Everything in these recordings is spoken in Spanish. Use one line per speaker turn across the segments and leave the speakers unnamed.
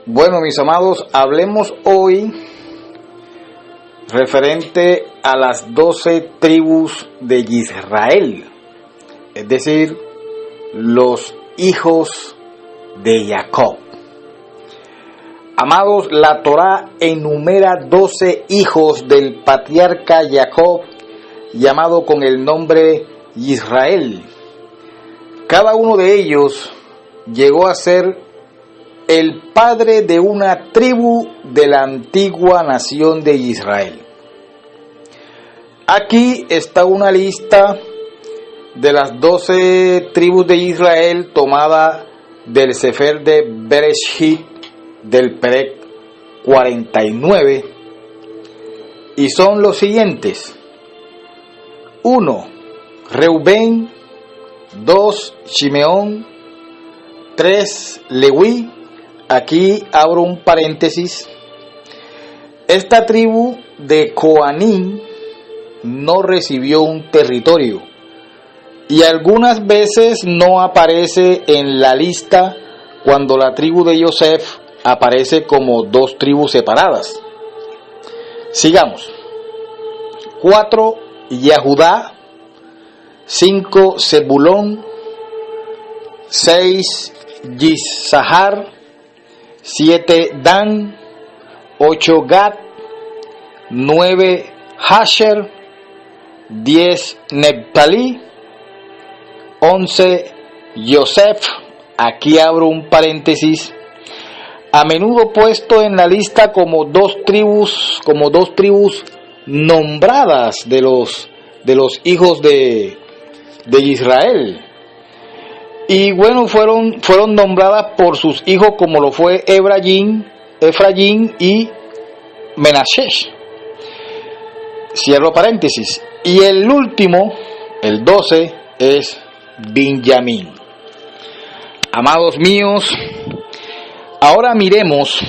Bueno, mis amados, hablemos hoy referente a las 12 tribus de Israel, es decir, los hijos de Jacob. Amados, la Torá enumera 12 hijos del patriarca Jacob, llamado con el nombre Israel. Cada uno de ellos llegó a ser el padre de una tribu de la antigua nación de Israel. Aquí está una lista de las 12 tribus de Israel tomada del Sefer de Bereshit del Perec 49 y son los siguientes: 1. Reubén, 2. Shimeón, 3. Leví. Aquí abro un paréntesis. Esta tribu de Coanín no recibió un territorio y algunas veces no aparece en la lista cuando la tribu de Yosef aparece como 2 tribus separadas. Sigamos. 4. Yehudá, 5. Zebulón, 6. Yisahar, 7. Dan, 8. Gad, 9. Asher, 10. Neftalí, 11. Yosef, aquí abro un paréntesis, a menudo puesto en la lista como dos tribus nombradas de los hijos de Israel. Y bueno, fueron nombradas por sus hijos, como lo fue Efraín y Menashe. Cierro paréntesis. Y el último, el 12, es Benjamín. Amados míos, ahora miremos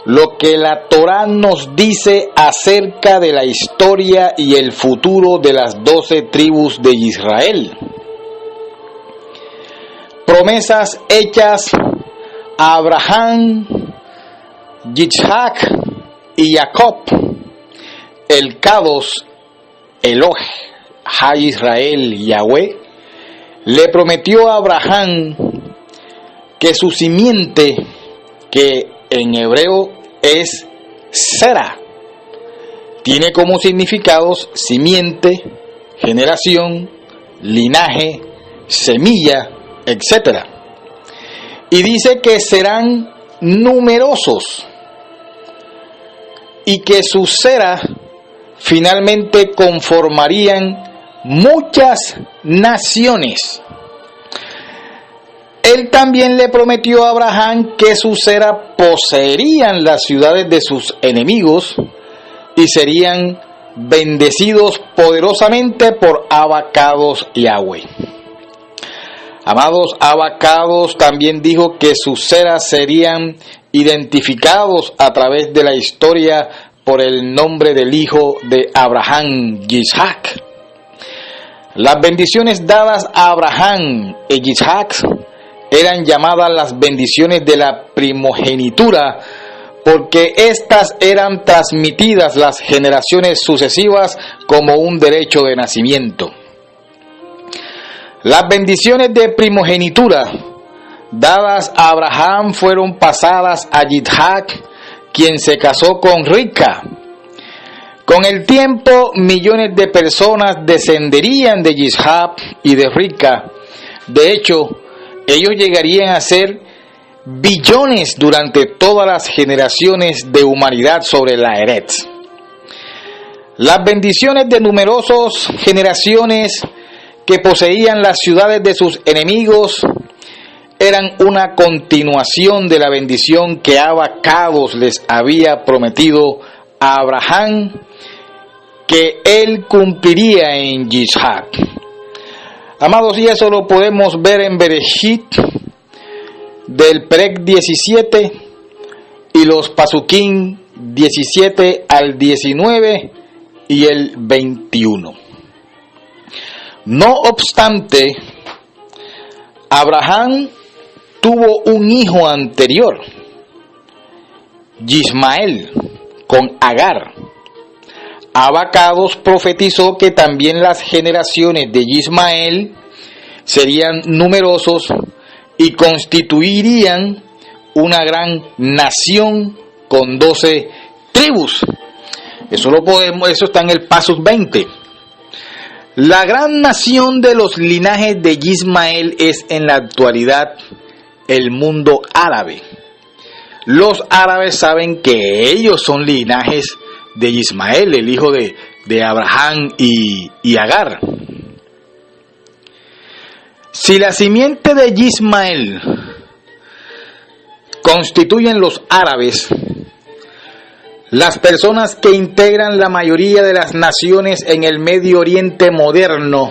lo que la Torá nos dice acerca de la historia y el futuro de las 12 tribus de Israel. Promesas hechas a Abraham, Yitzhak y Jacob. El Kadosh, Eloh, Ha Israel, Yahweh, le prometió a Abraham que su simiente, que en hebreo es Sera, tiene como significados simiente, generación, linaje, semilla, etc. Y dice que serán numerosos y que su Sera finalmente conformarían muchas naciones. Él también le prometió a Abraham que su Sera poseerían las ciudades de sus enemigos y serían bendecidos poderosamente por Abacados Yahweh. Amados, Abacados también dijo que sus Seras serían identificados a través de la historia por el nombre del hijo de Abraham, Yitzhak. Las bendiciones dadas a Abraham y Yitzhak eran llamadas las bendiciones de la primogenitura, porque éstas eran transmitidas las generaciones sucesivas como un derecho de nacimiento. Las bendiciones de primogenitura dadas a Abraham fueron pasadas a Yitzhak, quien se casó con Rica. Con el tiempo, millones de personas descenderían de Yitzhak y de Rica. De hecho, ellos llegarían a ser billones durante todas las generaciones de humanidad sobre la Eretz. Las bendiciones de numerosas generaciones que poseían las ciudades de sus enemigos eran una continuación de la bendición que Abacados les había prometido a Abraham, que él cumpliría en Yitzhak. Amados, y eso lo podemos ver en Bereshit del Perec 17 y los Pasukim 17 al 19 y el 21. No obstante, Abraham tuvo un hijo anterior, Yismael con Agar. Abacados profetizó que también las generaciones de Yismael serían numerosos y constituirían una gran nación con 12 tribus. Eso está en el Pasos 20. La gran nación de los linajes de Yismael es en la actualidad el mundo árabe. Los árabes saben que ellos son linajes de Yismael, el hijo de Abraham y Agar. Si la simiente de Yismael constituyen los árabes, las personas que integran la mayoría de las naciones en el Medio Oriente moderno,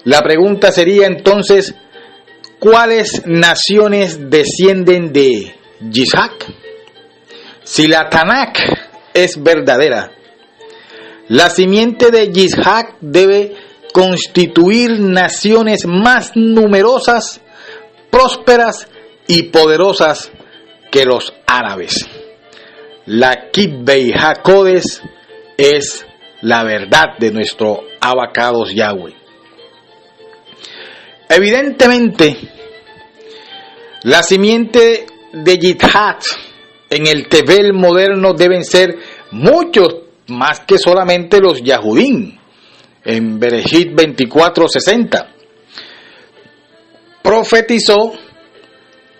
la pregunta sería entonces, ¿cuáles naciones descienden de Yishak? Si la Tanakh es verdadera, la simiente de Yishak debe constituir naciones más numerosas, prósperas y poderosas que los árabes. La Kibbei HaKodesh es la verdad de nuestro Abacados Yahweh. Evidentemente, la simiente de Yithat en el Tevel moderno deben ser muchos más que solamente los Yahudim. En Bereshit 24:60 profetizó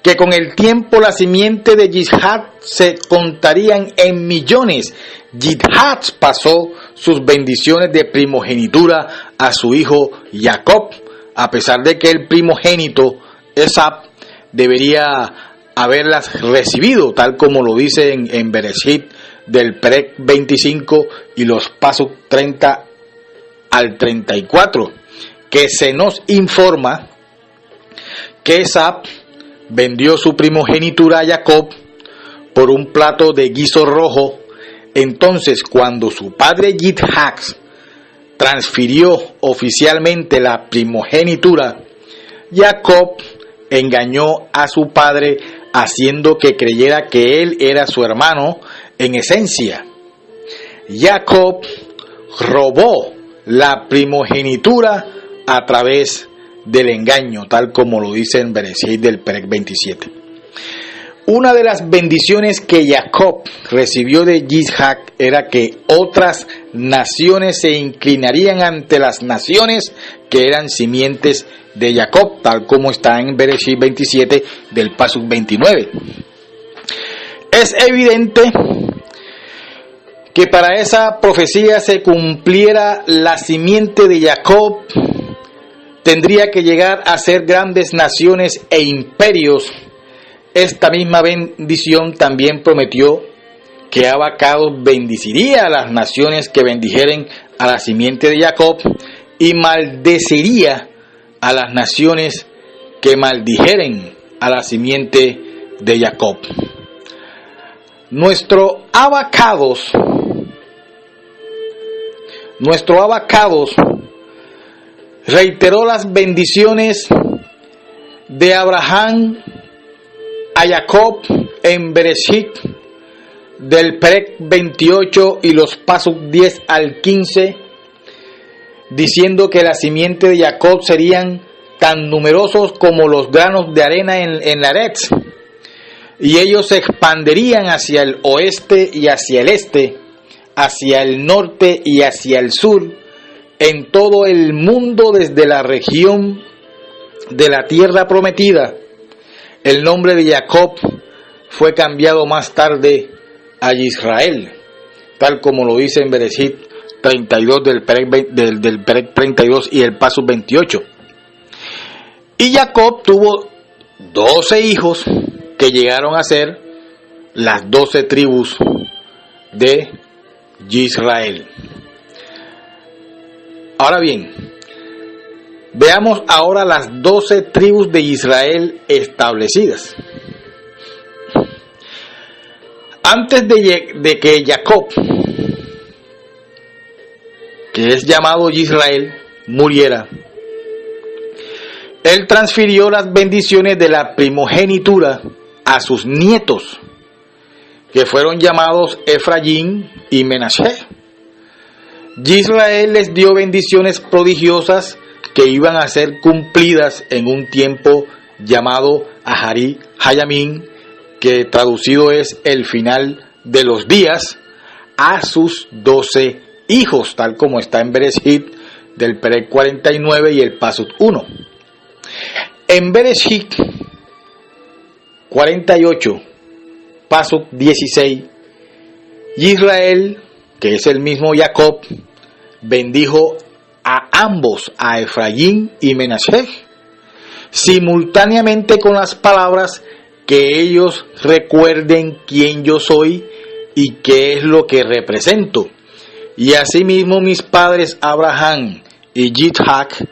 que con el tiempo la simiente de Yithat se contarían en millones. Yithat pasó sus bendiciones de primogenitura a su hijo Jacob, a pesar de que el primogénito Esab debería haberlas recibido, tal como lo dice en Bereshit del Perek 25 y los pasos 30 al 34, que se nos informa que Esab vendió su primogenitura a Jacob por un plato de guiso rojo. Entonces, cuando su padre Yithat transfirió oficialmente la primogenitura, Jacob engañó a su padre haciendo que creyera que él era su hermano en esencia. Jacob robó la primogenitura a través del engaño, tal como lo dice en Bereshit del Perek 27. Una de las bendiciones que Jacob recibió de Yishak era que otras naciones se inclinarían ante las naciones que eran simientes de Jacob, tal como está en Bereshit 27 del Pasuk 29. Es evidente que para esa profecía se cumpliera, la simiente de Jacob tendría que llegar a ser grandes naciones e imperios. Esta misma bendición también prometió que Abacados bendeciría a las naciones que bendijeren a la simiente de Jacob y maldeciría a las naciones que maldijeren a la simiente de Jacob. Nuestro Abacados reiteró las bendiciones de Abraham a Jacob en Bereshit del Perek 28 y los pasos 10 al 15, diciendo que la simiente de Jacob serían tan numerosos como los granos de arena en la Eretz, y ellos se expanderían hacia el oeste y hacia el este, hacia el norte y hacia el sur, en todo el mundo, desde la región de la tierra prometida. El nombre de Jacob fue cambiado más tarde a Israel, tal como lo dice en Bereshit 32 del Perek 32 y el paso 28. Y Jacob tuvo 12 hijos que llegaron a ser las 12 tribus de Israel. Ahora bien, veamos ahora las 12 tribus de Israel establecidas. Antes de que Jacob, que es llamado Israel, muriera, él transfirió las bendiciones de la primogenitura a sus nietos, que fueron llamados Efraín y Menashe. Israel les dio bendiciones prodigiosas que iban a ser cumplidas en un tiempo llamado Ahari Hayamim, que traducido es el final de los días, a sus 12 hijos, tal como está en Bereshit del Perek 49 y el Pasuk 1. En Bereshit 48, Pasuk 16, Israel, que es el mismo Jacob, bendijo a ambos, a Efraín y Menashe, simultáneamente con las palabras: que ellos recuerden quién yo soy y qué es lo que represento. Y asimismo mis padres Abraham y Yitzhak,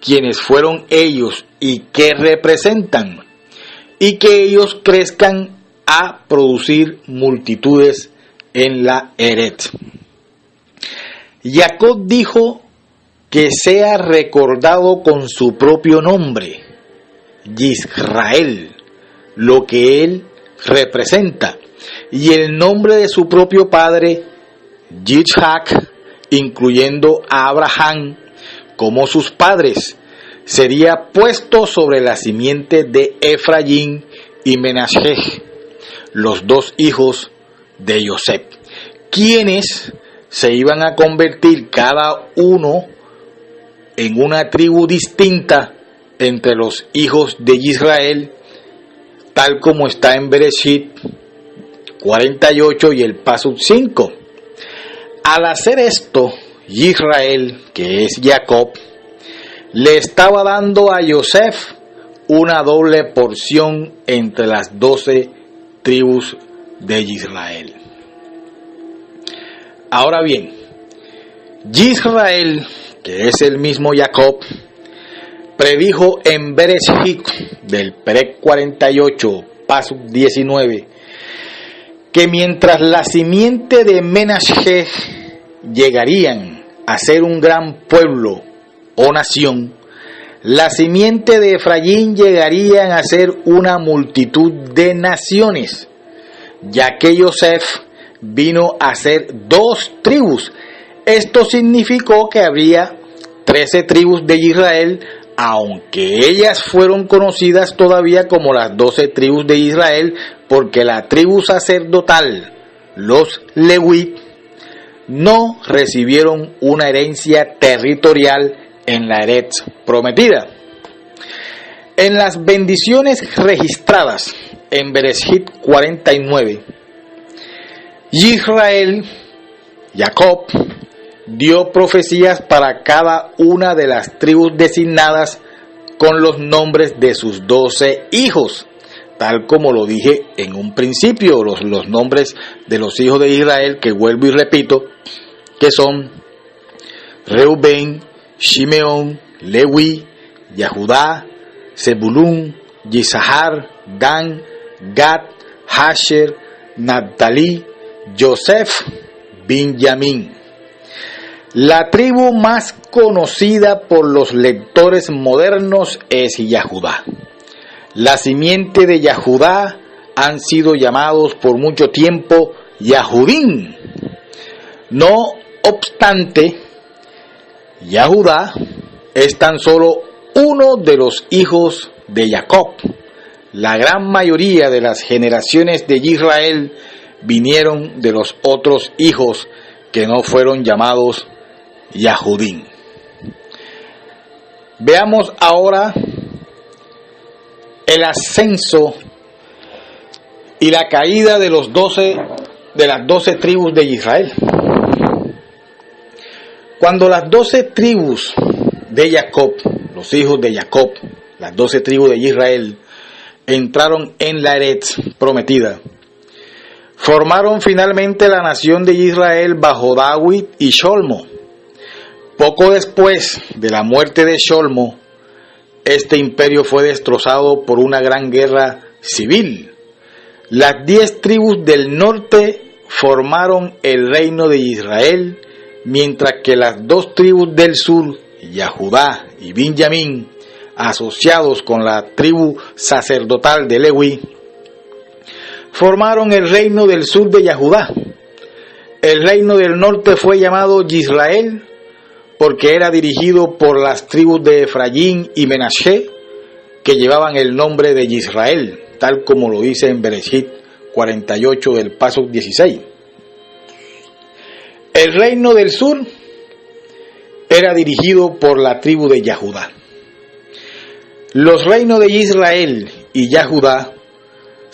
quienes fueron ellos y qué representan, y que ellos crezcan a producir multitudes en la Eret. Jacob dijo que sea recordado con su propio nombre, Yisrael, lo que él representa, y el nombre de su propio padre, Yitzhak, incluyendo a Abraham como sus padres, sería puesto sobre la simiente de Efraín y Menashe, los dos hijos de Yosef, quienes se iban a convertir cada uno en una tribu distinta entre los hijos de Israel, tal como está en Bereshit 48 y el Pasuk 5. Al hacer esto, Israel, que es Jacob, le estaba dando a Yosef una doble porción entre las 12 tribus de Israel. Ahora bien, Israel, que es el mismo Jacob, predijo en Bereshit del Perek 48, Pasuk 19, que mientras la simiente de Menashe llegarían a ser un gran pueblo o nación, la simiente de Efraín llegarían a ser una multitud de naciones, ya que Yosef vino a ser 2 tribus. Esto significó que habría 13 tribus de Israel, aunque ellas fueron conocidas todavía como las 12 tribus de Israel, porque la tribu sacerdotal, los Levit, no recibieron una herencia territorial en la Eret prometida. En las bendiciones registradas en Bereshit 49, Israel, Jacob, dio profecías para cada una de las tribus designadas con los nombres de sus 12 hijos, tal como lo dije en un principio, los nombres de los hijos de Israel, que vuelvo y repito, que son Reubén, Shimeón, Leví, Yahudá, Zebulún, Yisahar, Dan, Gad, Asher, Naptalí, Yosef, Benjamín. La tribu más conocida por los lectores modernos es Yahudá. La simiente de Yahudá han sido llamados por mucho tiempo Yahudim. No obstante, Yahudá es tan solo uno de los hijos de Jacob. La gran mayoría de las generaciones de Israel vinieron de los otros hijos que no fueron llamados Yahudim. Veamos ahora el ascenso y la caída de las 12 tribus de Israel. Cuando las 12 tribus de Jacob, los hijos de Jacob, las 12 tribus de Israel, entraron en la Eret prometida, formaron finalmente la nación de Israel bajo David y Sholmo. Poco después de la muerte de Sholmo, este imperio fue destrozado por una gran guerra civil. Las 10 tribus del norte formaron el reino de Israel, mientras que las 2 tribus del sur, Yahudá y Benjamín, asociados con la tribu sacerdotal de Leví, formaron el reino del sur de Yahudá. El reino del norte fue llamado Yisrael porque era dirigido por las tribus de Efraín y Menashe, que llevaban el nombre de Yisrael, tal como lo dice en Bereshit 48 del Pasuk 16. El reino del sur era dirigido por la tribu de Yahudá. Los reinos de Israel y Yahudá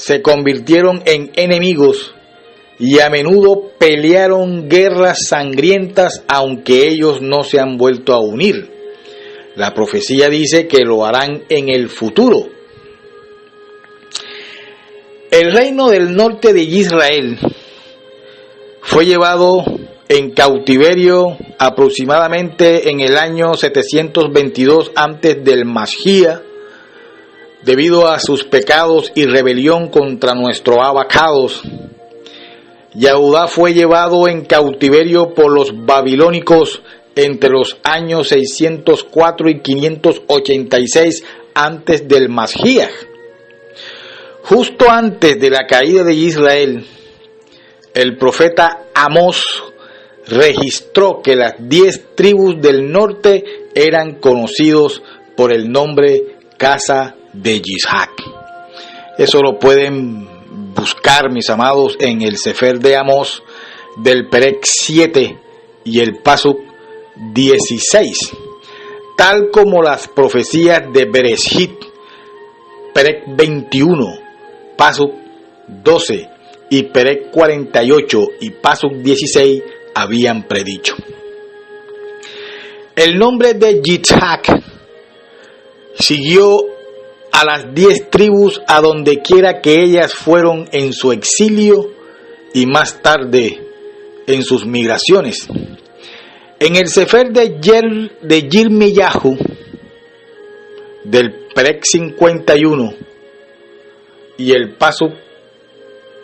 se convirtieron en enemigos y a menudo pelearon guerras sangrientas, aunque ellos no se han vuelto a unir. La profecía dice que lo harán en el futuro. El reino del norte de Israel fue llevado en cautiverio aproximadamente en el año 722 antes del Mashiach, debido a sus pecados y rebelión contra nuestro Abacados. Yahudá fue llevado en cautiverio por los babilónicos entre los años 604 y 586 antes del Mashiach. Justo antes de la caída de Israel, el profeta Amós registró que las 10 tribus del norte eran conocidos por el nombre Casa de Yishak. Eso lo pueden buscar, mis amados, en el Sefer de Amós del Perec 7 y el Pasuk 16, tal como las profecías de Bereshit, Perec 21, Pasuk 12 y Perec 48 y Pasuk 16 habían predicho. El nombre de Yitzhak siguió a las 10 tribus a donde quiera que ellas fueron en su exilio y más tarde en sus migraciones. En el Sefer de Yirmiyahu del Perec 51 y el Pasuk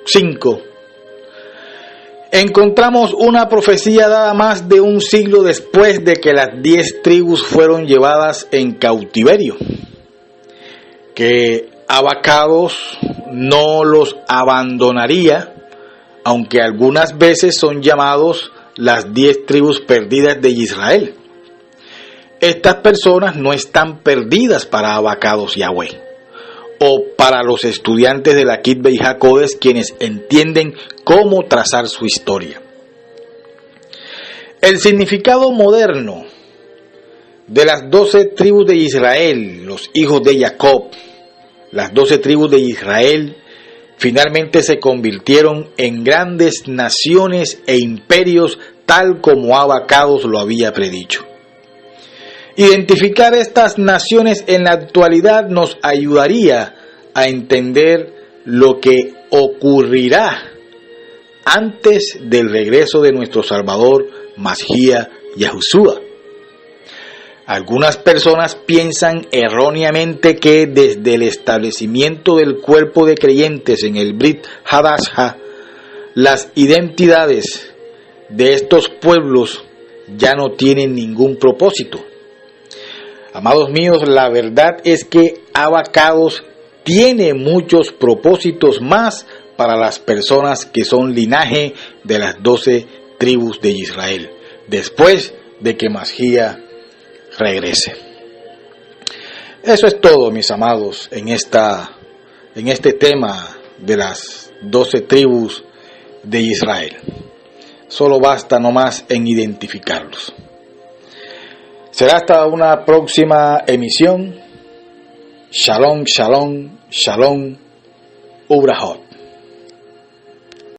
5 encontramos una profecía dada más de un siglo después de que las 10 tribus fueron llevadas en cautiverio, que Abacados no los abandonaría, aunque algunas veces son llamados las 10 tribus perdidas de Israel. Estas personas no están perdidas para Abacados Yahweh o para los estudiantes de la Kitbe y Jacodes, quienes entienden cómo trazar su historia. El significado moderno de las 12 tribus de Israel, los hijos de Jacob, las 12 tribus de Israel finalmente se convirtieron en grandes naciones e imperios, tal como Abacados lo había predicho. Identificar estas naciones en la actualidad nos ayudaría a entender lo que ocurrirá antes del regreso de nuestro Salvador Mashiach Yahushua. Algunas personas piensan erróneamente que desde el establecimiento del cuerpo de creyentes en el Brit Hadashah, las identidades de estos pueblos ya no tienen ningún propósito. Amados míos, la verdad es que Abacados tiene muchos propósitos más para las personas que son linaje de las 12 tribus de Israel, después de que Mashiach regrese. Eso es todo, mis amados, en este tema de las 12 tribus de Israel. Solo basta nomás en identificarlos. Será hasta una próxima emisión. Shalom, shalom, shalom, Ubrahot.